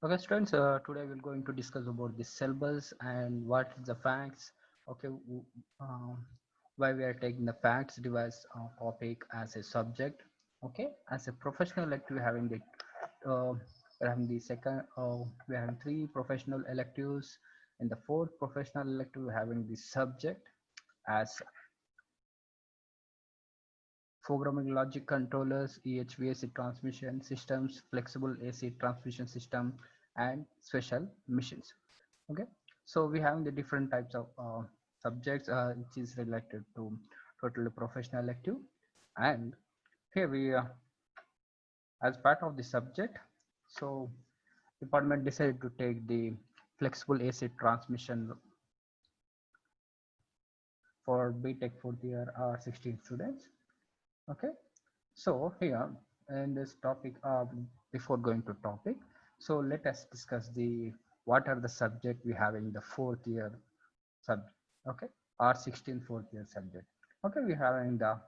Okay, students, today we're going to discuss about the syllabus and what is the facts. Okay, why we are taking the facts device topic as a subject. Okay, as a professional elective, we're having the second. We're having three professional electives. In the fourth professional elective, we're having the subject as programming logic controllers, EHVAC transmission systems, flexible AC transmission system, and special machines. Okay, so we have the different types of subjects which is related to totally professional elective, and here we as part of the subject, so department decided to take the flexible AC transmission for BTech fourth year 16 students. Okay, so here in this topic, before going to topic, so let us discuss the what are the subject we have in the fourth year subject. Okay, or 16 fourth year subject. Okay, we have in the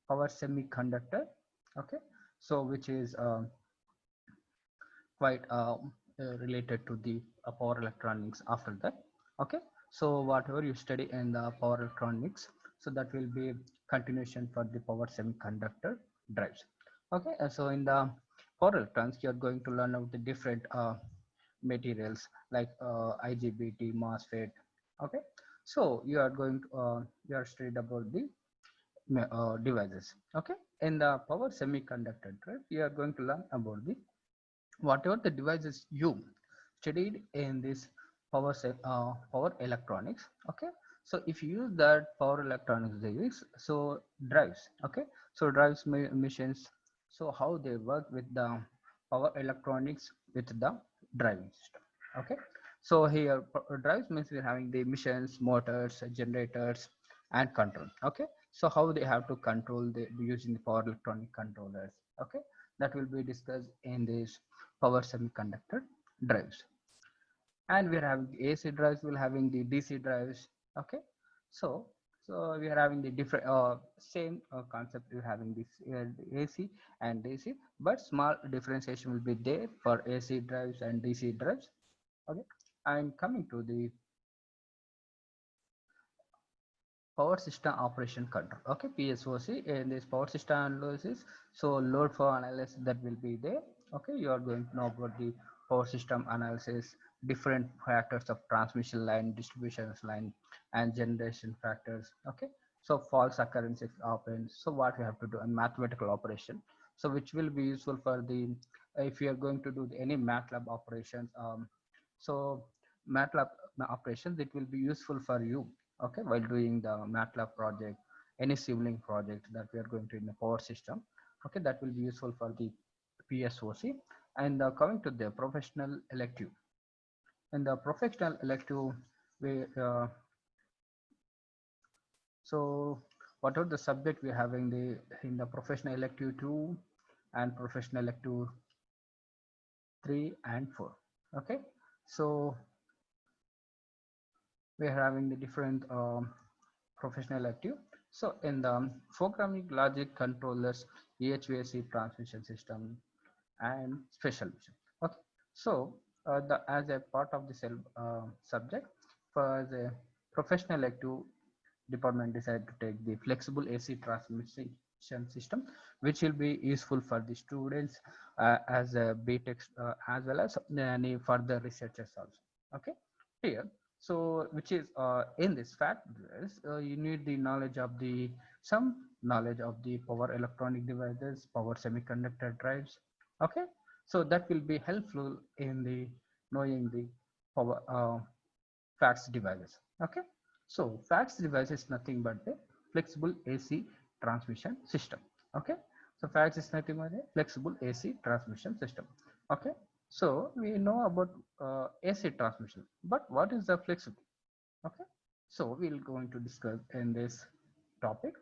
power semiconductor. Okay, so which is quite related to the power electronics after that. Okay, so whatever you study in the power electronics, so that will be continuation for the power semiconductor drives. Okay, so in the power electronics you are going to learn about the different materials like IGBT, MOSFET. Okay, so you are going to you are studied about the devices. Okay, in the power semiconductor drive you are going to learn about the whatever the devices you studied in this power electronics. Okay, so if you use that power electronics device, so drives. Okay, so drives machines, so how they work with the power electronics with the driving system. Okay, so here drives means we're having the machines, motors, generators, and control. Okay, so how they have to control the using the power electronic controllers. Okay, that will be discussed in this power semiconductor drives. And we're having the AC drives, we're having the DC drives. Okay, so we are having the different same concept. We're having this AC and DC, but small differentiation will be there for AC drives and DC drives. Okay, and coming to the power system operation control. Okay, PSOC in this power system analysis, so load flow analysis that will be there. Okay, you are going to know about the power system analysis, different factors of transmission line, distribution line, and generation factors. Okay, so false occurrence if happens, so what we have to do a mathematical operation, so which will be useful for the if you are going to do any MATLAB operations. So MATLAB operations, it will be useful for you. Okay, while doing the MATLAB project, any sibling project that we are going to in the power system. Okay, that will be useful for the PSOC. And coming to the professional elective, in the professional elective, we so what are the subject we have in the professional elective 2 and professional elective 3 and 4. Okay, so we are having the different professional active. So in the programming logic controllers, EHVAC transmission system, and special vision. Okay, so the as a part of the subject for the professional active, department decided to take the flexible AC transmission system, which will be useful for the students as a BTech as well as any further researchers also. Okay, here, so which is in this fact you need the knowledge of the some knowledge of the power electronic devices, power semiconductor drives. Okay, so that will be helpful in the knowing the power FACS devices. Okay, so FACS device is nothing but the flexible AC transmission system. Okay, so FACS is nothing but a flexible AC transmission system. Okay, so we know about AC transmission, but what is the flexible? Okay, so we'll going to discuss in this topic.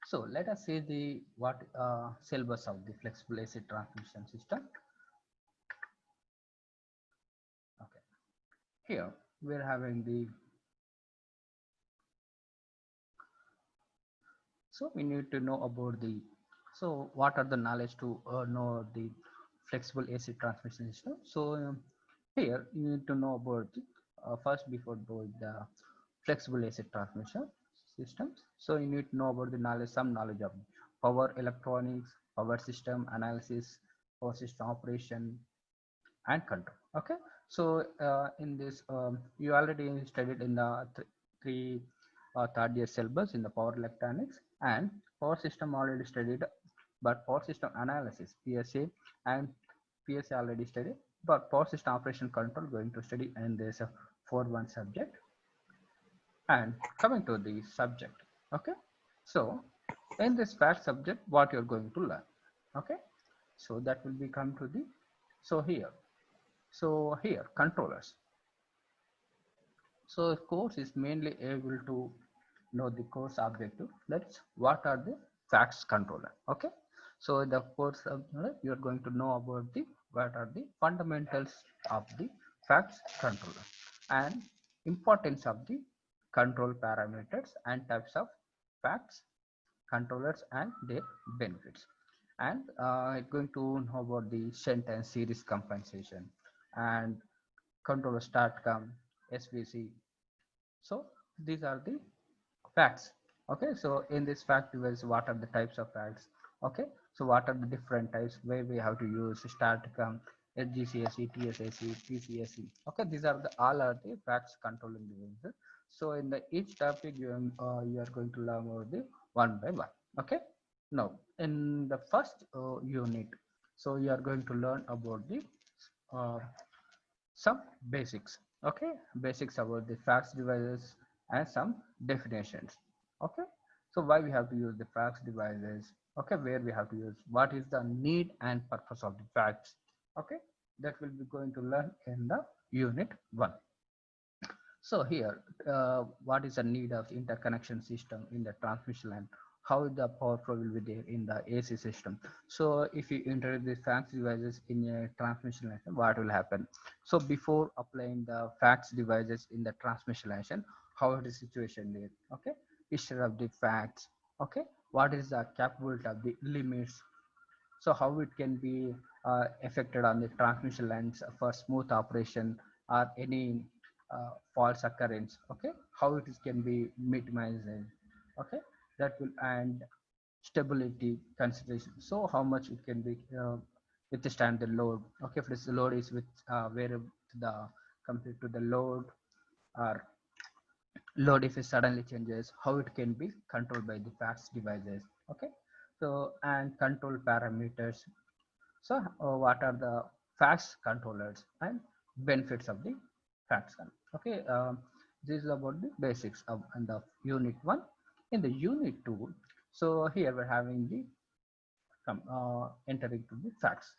So let us see the what syllabus of the flexible AC transmission system. Okay, here we're having the, so we need to know about the, so what are the knowledge to know the flexible AC transmission system. So here you need to know about the, first before doing the flexible AC transmission systems. So you need to know about the knowledge, some knowledge of power electronics, power system analysis, power system operation, and control. Okay, so in this you already studied in the three third year syllabus in the power electronics, and power system already studied, but power system analysis PSA and PSA already studied, but power system operation control going to study in this 4-1 subject. And coming to the subject, okay, so in this fact subject what you're going to learn, okay, so that will be come to the, so here controllers. So course is mainly able to know the course objective, that's what are the facts controller. Okay, so the course you are going to know about the what are the fundamentals of the facts controller and importance of the control parameters and types of facts controllers and their benefits, and going to know about the shunt and series compensation and controller start come SVC. So these are the facts. Okay, so in this fact device what are the types of facts, okay, so what are the different types where we have to use staticum, SGCSE, TSSE, TCSE. Okay, these are the all are the facts controlling devices. So in the each topic you are going to learn about the one by one. Okay, now in the first unit, so you are going to learn about the uh, some basics. Okay, basics about the fax devices and some definitions. Okay, so why we have to use the fax devices, okay, where we have to use, what is the need and purpose of the fax. Okay, that will be going to learn in the unit 1. So here, what is the need of interconnection system in the transmission line? How the power flow will be there in the AC system? So if you introduce the fax devices in a transmission line, what will happen? So before applying the fax devices in the transmission line, how is the situation there? Okay, history of the fax. Okay, what is the capability of the limits? So how it can be affected on the transmission lines for smooth operation or any false occurrence. Okay, how it is can be minimized. Okay, that will, and stability consideration, so how much it can be withstand the load. Okay, if this load is with where the compared to the load, or load if it suddenly changes, how it can be controlled by the fax devices. Okay, so and control parameters. So what are the fax controllers and benefits of the fax control? Okay, this is about the basics of in the unit 1. In the unit 2, so here we're having the entering to the fax.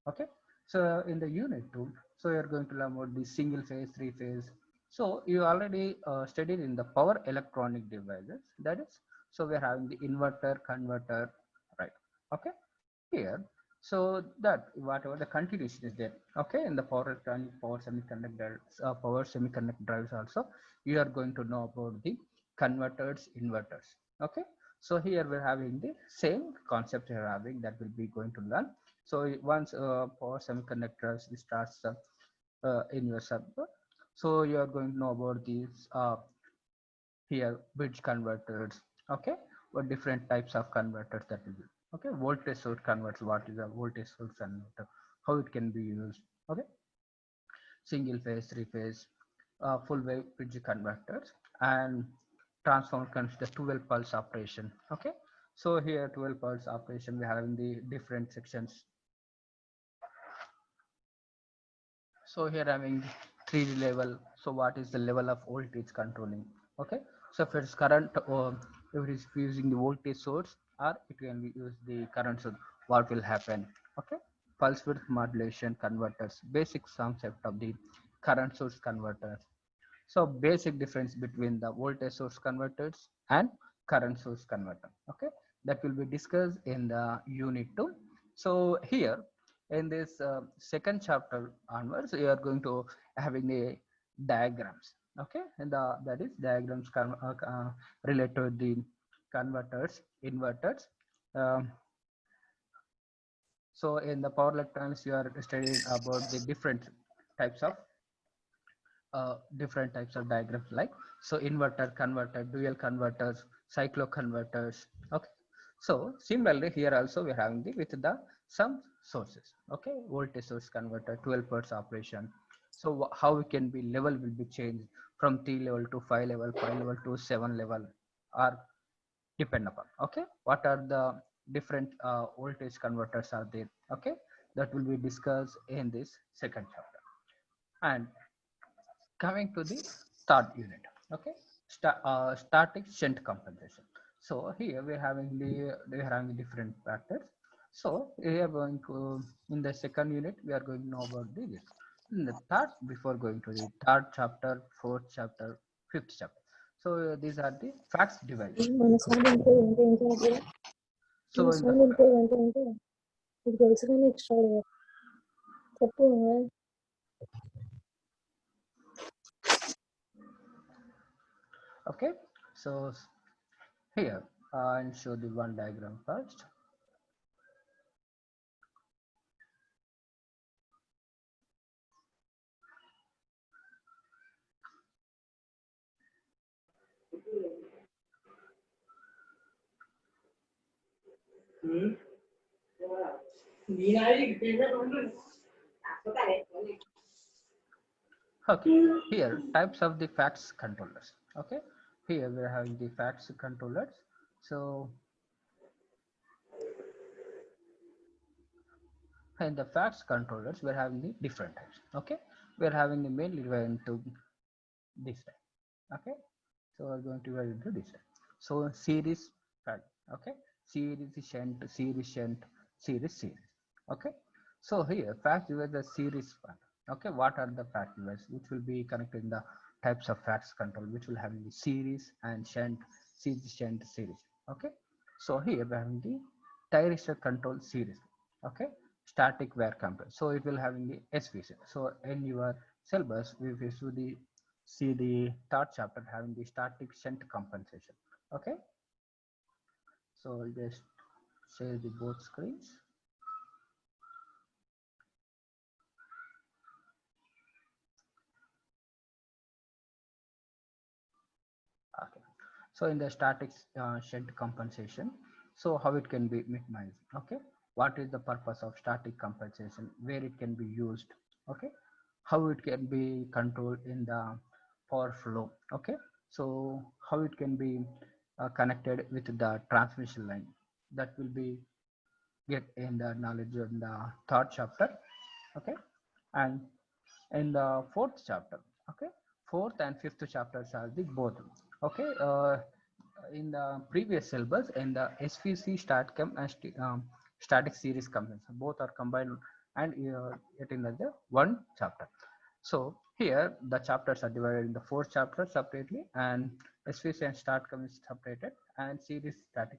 Okay, so in the unit 2, so you're going to learn about the single phase, 3-phase. So you already studied in the power electronic devices, that is, so we're having the inverter, converter, right? Okay, here, so that whatever the continuation is there. Okay, in the power electronic, power semiconductor, power semiconductor drives also, you are going to know about the converters, inverters. Okay, so here we're having the same concept you're having, that will be going to learn. So once power semiconductors starts in your server, so you are going to know about these here bridge converters. Okay, what different types of converters that will be. Okay, voltage source converts, what is a voltage source converter, how it can be used. Okay, single phase, 3-phase, full wave bridge converters, and transformer consider 12 pulse operation. Okay, so here 12 pulse operation we have in the different sections. So here having 3D level. So what is the level of voltage controlling? Okay, so if it's current, or if it is using the voltage source, or it can be use the current source, what will happen? Okay, pulse width modulation converters, basic concept of the current source converters. So basic difference between the voltage source converters and current source converter. Okay, that will be discussed in the unit 2. So here in this second chapter onwards, we are going to having a diagrams. Okay, and that is diagrams related to the converters, inverters, um, So in the power electronics, you are studying about the different types of diagrams, like so inverter, converter, dual converters, cyclo converters. Okay, so similarly here also we are having the with the some sources. Okay, voltage source converter, 12 volts operation. So how it can be level will be changed from 3 level to 5 level, 5 level to 7 level, or depend upon. Okay, what are the different voltage converters are there? Okay, that will be discussed in this second chapter. And coming to the third unit. Okay, static shunt compensation. So here we are having different factors. So we are going to, in the second unit we are going to know about this. In the third, before going to the third chapter, fourth chapter, fifth chapter. So these are the facts devices. మన sound improve అంటే ఏంటి అట్లా So మన in the sound improve అంటే ఏంటి నీకు తెలుసు కానీ ఎక్స్ట్రా చెప్పు okay, so here I'll show the one diagram first. Okay, here types of the fax controllers. Okay, here we're having the fax controllers. So in the fax controllers, we're having the different types. Okay, we're having the mainly divided into this type. Okay, so we're going to divide into this type. So series fax. Okay, series. Okay, so here fax device the series fax. Okay, what are the fax devices which will be connected in the types of fax control, which will have the series and series. Okay, so here we are having the thyristor control series. Okay, static wire compressor. So it will having the SVC. So in your syllabus, we will see the third chapter having the static shunt compensation. Okay, so I'll just share the both screens. Okay, so in the static shunt compensation, so how it can be minimized? Okay, what is the purpose of static compensation, where it can be used? Okay, how it can be controlled in the power flow? Okay, so how it can be connected with the transmission line, that will be get in the knowledge in the third chapter. Okay, and in the fourth chapter. Okay, fourth and fifth chapters are the both. Okay, in the previous syllabus, in the SVC StatChem and static series combined, both are combined, and it in the one chapter. So here the chapters are divided in the four chapters separately, and SVC and StatChem is separated, and static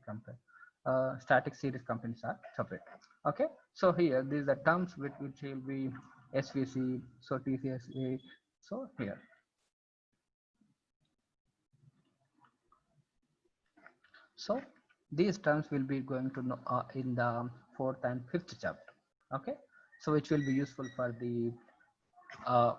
series companies are separate. Okay, so here these are terms which will be SVC, so TCSA. So here, so these terms will be going to know in the fourth and fifth chapter. Okay, so which will be useful for the uh,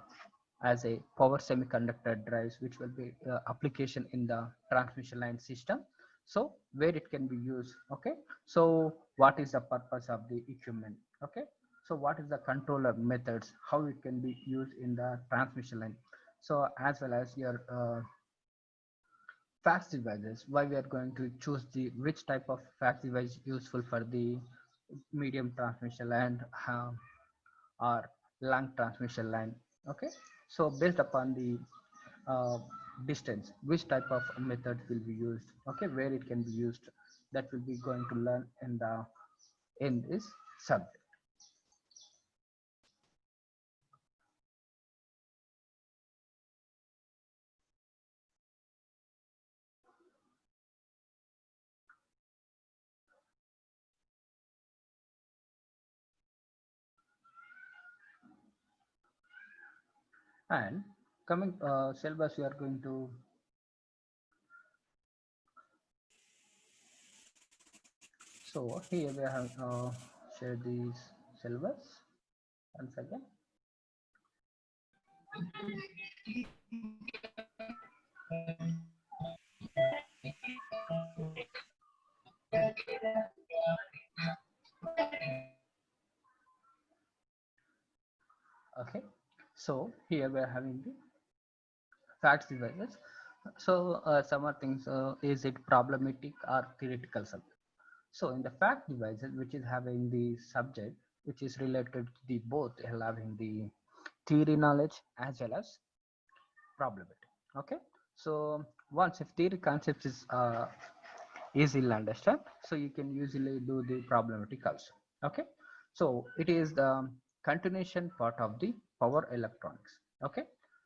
as a power semiconductor drives, which will be application in the transmission line system. So where it can be used. Okay, so what is the purpose of the equipment? Okay, so what is the controller methods, how it can be used in the transmission line? So as well as your fax devices, why we are going to choose the which type of fax device useful for the medium transmission line or long transmission line. Okay, so based upon the uh, distance, which type of method will be used? Okay, where it can be used, that will be going to learn in this subject. And coming syllabus, we are going to so here we have share the syllabus once again. Okay, so here we are having the facts devices. So some are things, is it problematic or theoretical subject? So in the fact devices, which is having the subject which is related to the both having the theory knowledge as well as probability. Okay, so once if theory concepts is easy to understand, so you can usually do the problematic also. Okay, so it is the continuation part of the power electronics. Okay,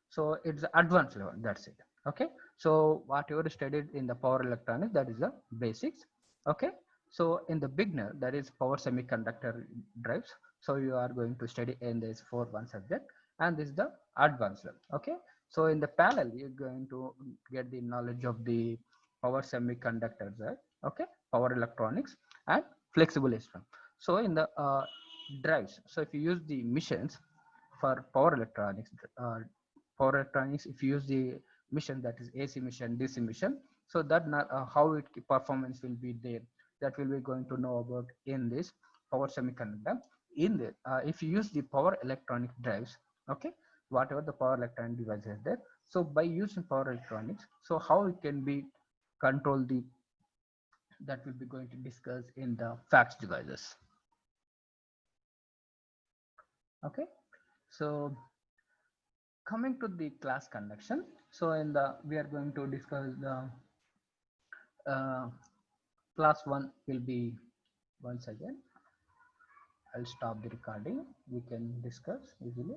so it's the advanced level, that's it. Okay, so whatever studied in the power electronics, that is the basics. Okay, so in the beginner, that is power semiconductor drives, so you are going to study in this for one subject, and this is the advanced level. Okay, so in the parallel you're going to get the knowledge of the power semiconductors, right? Okay, power electronics and flexible system. So in the drives, so if you use the missions for power electronics, if you use the mission, that is AC mission, DC mission, so that how it performance will be there, that will be going to know about in this power semiconductor. In the if you use the power electronic drives, okay, whatever the power electronic device is there, so by using power electronics, so how it can be control the, that will be going to discuss in the facts devices. Okay, so coming to the class conduction, so in the we are going to discuss the class 1 will be, once again I'll stop the recording, we can discuss easily.